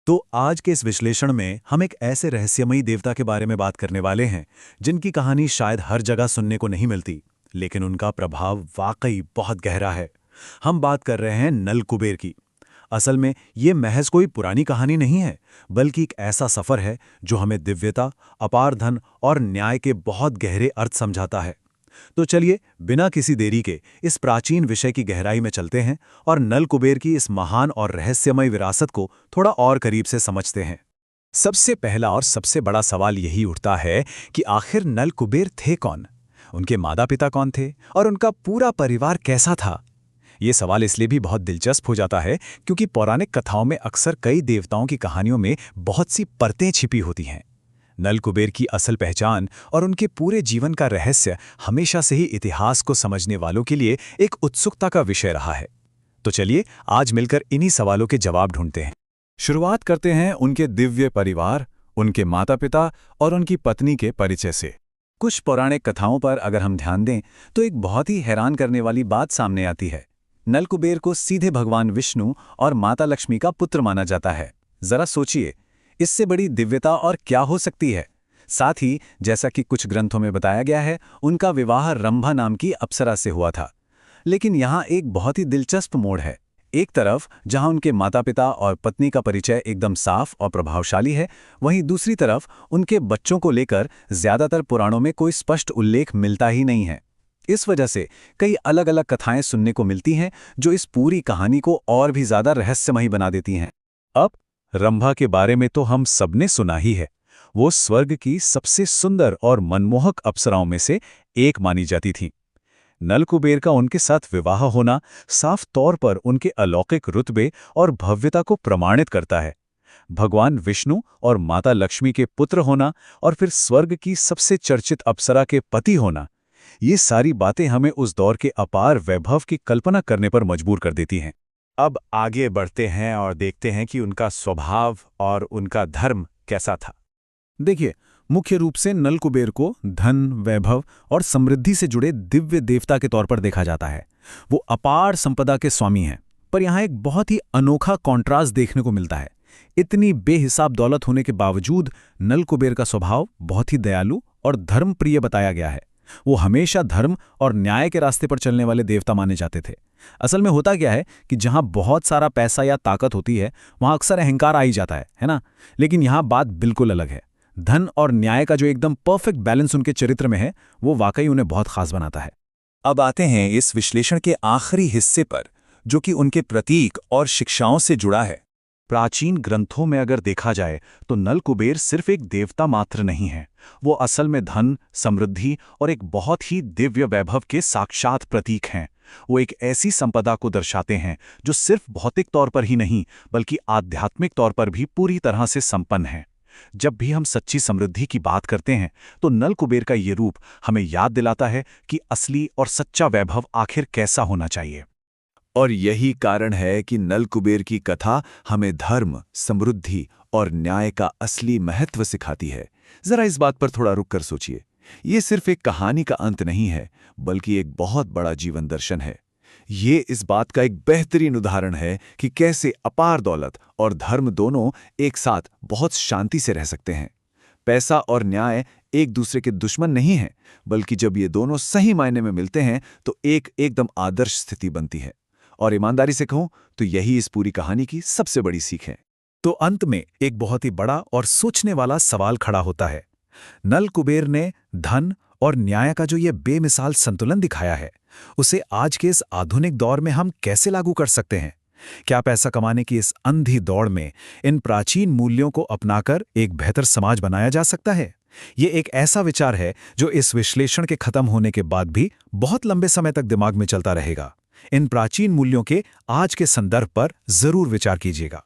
तो आज के इस विश्लेषण में हम एक ऐसे रहस्यमयी देवता के बारे में बात करने वाले हैं जिनकी कहानी शायद हर जगह सुनने को नहीं मिलती, लेकिन उनका प्रभाव वाकई बहुत गहरा है। हम बात कर रहे हैं नल कुबेर की। असल में ये महज कोई पुरानी कहानी नहीं है, बल्कि एक ऐसा सफर है जो हमें दिव्यता, अपार धन और न्याय के बहुत गहरे अर्थ समझाता है। तो चलिए बिना किसी देरी के इस प्राचीन विषय की गहराई में चलते हैं और नल कुबेर की इस महान और रहस्यमय विरासत को थोड़ा और करीब से समझते हैं। सबसे पहला और सबसे बड़ा सवाल यही उठता है कि आखिर नल कुबेर थे कौन? उनके माता पिता कौन थे और उनका पूरा परिवार कैसा था? ये सवाल इसलिए भी बहुत दिलचस्प हो जाता है क्योंकि पौराणिक कथाओं में अक्सर कई देवताओं की कहानियों में बहुत सी परतें छिपी होती हैं। नल कुबेर की असल पहचान और उनके पूरे जीवन का रहस्य हमेशा से ही इतिहास को समझने वालों के लिए एक उत्सुकता का विषय रहा है। तो चलिए आज मिलकर इन्हीं सवालों के जवाब ढूंढते हैं। शुरुआत करते हैं उनके दिव्य परिवार, उनके माता पिता और उनकी पत्नी के परिचय से। कुछ पौराणिक कथाओं पर अगर हम ध्यान दें तो एक बहुत ही हैरान करने वाली बात सामने आती है। नल कुबेर को सीधे भगवान विष्णु और माता लक्ष्मी का पुत्र माना जाता है। जरा सोचिए, इससे बड़ी दिव्यता और क्या हो सकती है। साथ ही जैसा कि कुछ ग्रंथों में बताया गया है, उनका विवाह रंभा नाम की अप्सरा से हुआ था। लेकिन यहाँ एक बहुत ही दिलचस्प मोड़ है। एक तरफ जहाँ उनके माता पिता और पत्नी का परिचय एकदम साफ और प्रभावशाली है, वहीं दूसरी तरफ उनके बच्चों को लेकर ज्यादातर पुराणों में कोई स्पष्ट उल्लेख मिलता ही नहीं है। इस वजह से कई अलग अलग कथाएं सुनने को मिलती हैं जो इस पूरी कहानी को और भी ज्यादा रहस्यमयी बना देती हैं। अब रंभा के बारे में तो हम सबने सुना ही है। वो स्वर्ग की सबसे सुंदर और मनमोहक अप्सराओं में से एक मानी जाती थी। नल कुबेर का उनके साथ विवाह होना साफ तौर पर उनके अलौकिक रुतबे और भव्यता को प्रमाणित करता है। भगवान विष्णु और माता लक्ष्मी के पुत्र होना और फिर स्वर्ग की सबसे चर्चित अप्सरा के पति होना, ये सारी बातें हमें उस दौर के अपार वैभव की कल्पना करने पर मजबूर कर देती हैं। अब आगे बढ़ते हैं और देखते हैं कि उनका स्वभाव और उनका धर्म कैसा था। देखिए, मुख्य रूप से नल कुबेर को धन, वैभव और समृद्धि से जुड़े दिव्य देवता के तौर पर देखा जाता है। वो अपार संपदा के स्वामी हैं, पर यहाँ एक बहुत ही अनोखा कॉन्ट्रास्ट देखने को मिलता है। इतनी बेहिसाब दौलत होने के बावजूद नल कुबेर का स्वभाव बहुत ही दयालु और धर्मप्रिय बताया गया है। वो हमेशा धर्म और न्याय के रास्ते पर चलने वाले देवता माने जाते थे। असल में होता क्या है कि जहां बहुत सारा पैसा या ताकत होती है, वहां अक्सर अहंकार आ ही जाता है ना? लेकिन यहां बात बिल्कुल अलग है। धन और न्याय का जो एकदम परफेक्ट बैलेंस उनके चरित्र में है, वो वाकई उन्हें बहुत खास बनाता है। अब आते हैं इस विश्लेषण के आखिरी हिस्से पर, जो कि उनके प्रतीक और शिक्षाओं से जुड़ा है। प्राचीन ग्रंथों में अगर देखा जाए तो नल कुबेर सिर्फ एक देवता मात्र नहीं है। वो असल में धन, समृद्धि और एक बहुत ही दिव्य वैभव के साक्षात प्रतीक हैं। वो एक ऐसी संपदा को दर्शाते हैं जो सिर्फ भौतिक तौर पर ही नहीं, बल्कि आध्यात्मिक तौर पर भी पूरी तरह से संपन्न है। जब भी हम सच्ची समृद्धि की बात करते हैं तो नल कुबेर का ये रूप हमें याद दिलाता है कि असली और सच्चा वैभव आखिर कैसा होना चाहिए। और यही कारण है कि नल कुबेर की कथा हमें धर्म, समृद्धि और न्याय का असली महत्व सिखाती है। जरा इस बात पर थोड़ा रुक कर सोचिए। ये सिर्फ एक कहानी का अंत नहीं है, बल्कि एक बहुत बड़ा जीवन दर्शन है। ये इस बात का एक बेहतरीन उदाहरण है कि कैसे अपार दौलत और धर्म दोनों एक साथ बहुत शांति से रह सकते हैं। पैसा और न्याय एक दूसरे के दुश्मन नहीं हैं, बल्कि जब ये दोनों सही मायने में मिलते हैं तो एकदम आदर्श स्थिति बनती है। और ईमानदारी से कहूं तो यही इस पूरी कहानी की सबसे बड़ी सीख है। तो अंत में एक बहुत ही बड़ा और सोचने वाला सवाल खड़ा होता है। नल कुबेर ने धन और न्याय का जो ये बेमिसाल संतुलन दिखाया है, उसे आज के इस आधुनिक दौर में हम कैसे लागू कर सकते हैं? क्या पैसा कमाने की इस अंधी दौड़ में इन प्राचीन मूल्यों को अपनाकर एक बेहतर समाज बनाया जा सकता है? ये एक ऐसा विचार है जो इस विश्लेषण के खत्म होने के बाद भी बहुत लंबे समय तक दिमाग में चलता रहेगा। इन प्राचीन मूल्यों के आज के संदर्भ पर जरूर विचार कीजिएगा।